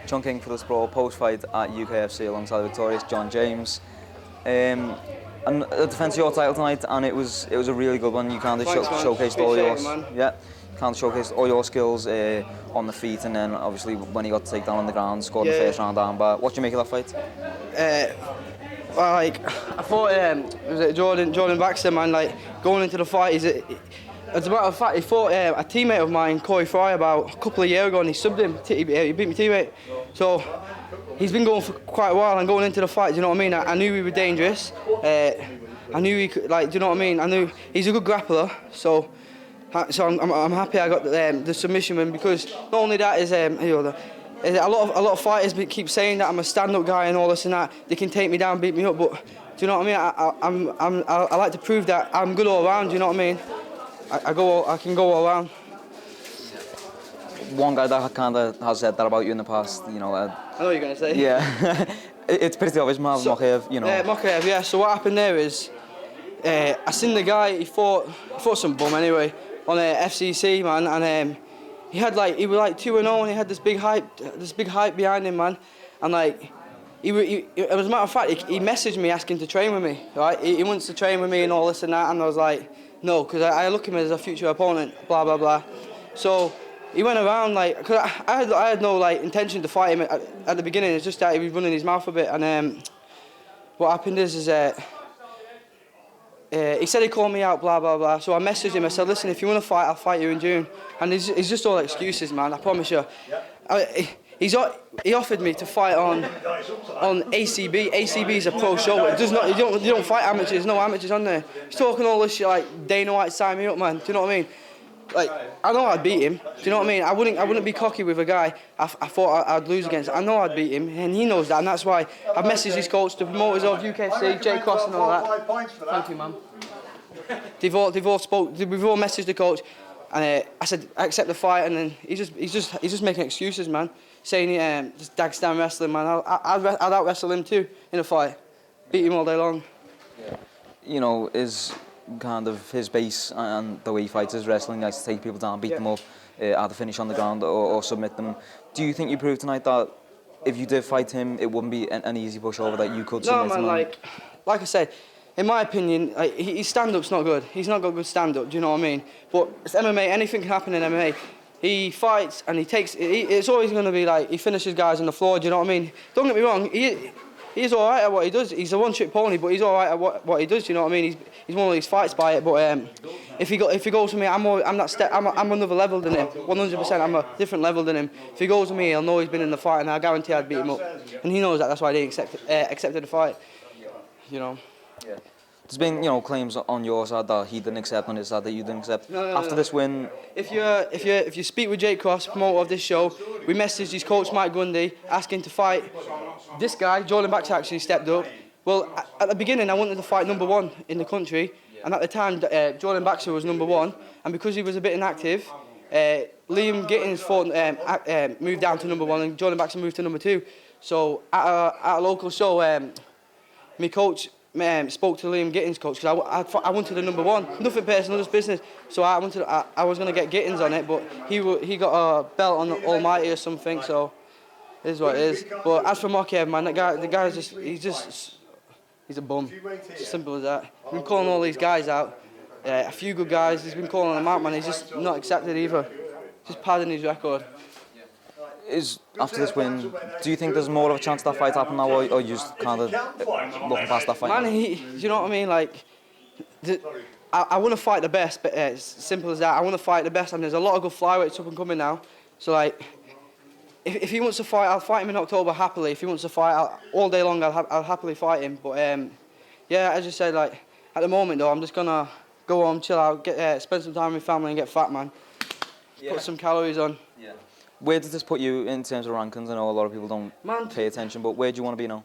John King for the Sprawl post-fight at UKFC alongside the victorious John James. And a defence of your title tonight, and it was a really good one. You kind of showcased all your skills on the feet, and then obviously when you got to take down on the ground, scored the first round armbar. What do you make of that fight? I thought was it Jordan Baxter, man. Like going into the fight, as a matter of fact, he fought a teammate of mine, Corey Fry, about a couple of years ago, and he subbed him. He beat my teammate. So he's been going for quite a while, and going into the fight, do you know what I mean? I knew he was dangerous. I knew he could, like, do you know what I mean? I knew he's a good grappler. So I'm happy I got the submission win, because not only that is a lot of fighters keep saying that I'm a stand-up guy and all this and that. They can take me down, beat me up, but do you know what I mean? I like to prove that I'm good all around. Do you know what I mean? I can go all around. One guy that kind of has said that about you in the past, you know. I know what you're gonna say. Yeah, it's pretty obvious, Mokaev, you know. Mokaev, yeah. So what happened there is, I seen the guy. He fought some bum anyway on FCC, man, and he was like 2-0, and he had this big hype behind him, man, and like. As a matter of fact, he messaged me asking to train with me, right? He wants to train with me and all this and that, and I was like, no, because I look at him as a future opponent, blah, blah, blah. So he went around, like, because I had no, like, intention to fight him at the beginning. It's just that he was running his mouth a bit, and what happened is he said he called me out, blah, blah, blah. So I messaged him, I said, listen, if you want to fight, I'll fight you in June. And it's just all excuses, man, I promise you. He offered me to fight on ACB. ACB is a pro show. It does not. You don't fight amateurs. There's no amateurs on there. He's talking all this shit like Dana White signed me up, man. Do you know what I mean? Like, I know I'd beat him. Do you know what I mean? I wouldn't be cocky with a guy I thought I'd lose against. I know I'd beat him, and he knows that, and that's why I've messaged his coach, the promoters of UKFC, Jay Cross, and all that. Thank you, man. We've all messaged the coach. And I said, I accept the fight, and then he's just making excuses, man. Saying just Dagestan wrestling, man. I'd out wrestle him too in a fight, beat him all day long. Yeah. You know, is kind of his base and the way he fights is wrestling. He likes to take people down, beat them up, either finish on the ground or submit them. Do you think you proved tonight that if you did fight him, it wouldn't be an easy pushover, that you could submit him? No, man. Like I said. In my opinion, like, his stand-up's not good. He's not got good stand-up, do you know what I mean? But it's MMA, anything can happen in MMA. He fights and it's always going to be like, he finishes guys on the floor, do you know what I mean? Don't get me wrong, he's all right at what he does. He's a one-trick pony, but he's all right at what he does, do you know what I mean? He's one of these fights by it, but if he goes to me, I'm another level than him, 100%. I'm a different level than him. If he goes to me, he'll know he's been in the fight, and I guarantee I'd beat him up. And he knows that, that's why he accepted the fight, you know. Yeah. There's been, you know, claims on your side that he didn't accept, on his side that you didn't accept. After this win, if you speak with Jake Cross, promoter of this show, we messaged his coach Mike Gundy asking to fight this guy. Jordan Baxter actually stepped up. Well, at the beginning I wanted to fight #1 in the country, and at the time Jordan Baxter was #1, and because he was a bit inactive, Liam Gittins moved down to #1, and Jordan Baxter moved to #2. So at a local show, my coach spoke to Liam Gittins' coach, because I wanted a #1. Nothing personal, just business. So I was going to get Gittins on it, but he got a belt on the Almighty or something. So it is what it is. But as for Mokaev, man, the guy's he's a bum. It's simple as that. He's been calling all these guys out. A few good guys, he's been calling them out, man. He's just not accepted either. Just padding his record. After this win, do you think there's more of a chance that fight happen now, or you just kind of looking past that fight? Man, do you know what I mean? Like, I want to fight the best, but it's simple as that. I want to fight the best, and there's a lot of good flyweights up and coming now. So like, if he wants to fight, I'll fight him in October happily. If he wants to fight all day long, I'll happily fight him. But yeah, as you said, like at the moment though, I'm just gonna go home, chill out, spend some time with family, and get fat, man. Yeah. Put some calories on. Yeah. Where does this put you in terms of rankings? I know a lot of people don't pay attention, but where do you want to be now?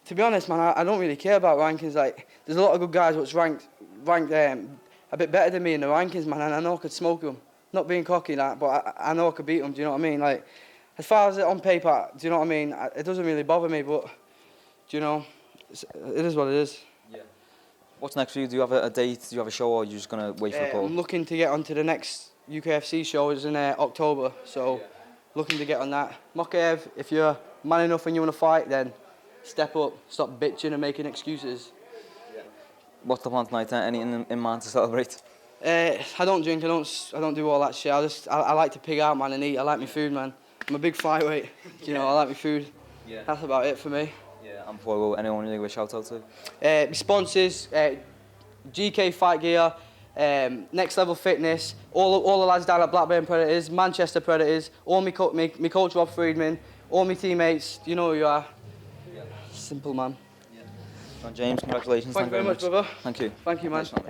To be honest, man, I don't really care about rankings. Like, there's a lot of good guys that's ranked a bit better than me in the rankings, man, and I know I could smoke them. Not being cocky, like, but I know I could beat them. Do you know what I mean? Like, as far as it on paper, do you know what I mean? It doesn't really bother me, but do you know, it is what it is. Yeah. What's next for you? Do you have a date? Do you have a show, or are you just gonna wait for a call? I'm looking to get onto the next UKFC show. It's in October, so. Yeah. Looking to get on that. Mokaev, if you're man enough when you want to fight, then step up, stop bitching and making excuses. What's the plan tonight? Anything in mind to celebrate? I don't drink, I don't do all that shit. I like to pig out, man, and eat. I like my food, man. I'm a big flyweight, you know, I like my food. Yeah. That's about it for me. Yeah. And before we go, anyone you give a shout out to? My sponsors, GK Fight Gear, Next Level Fitness, all the lads down at Blackburn Predators, Manchester Predators, all my coach Rob Friedman, all my teammates, you know who you are. Yeah. Simple, man. Yeah. John James, congratulations. Thank you very much, brother. Thank you. Thank you, man. Nice one.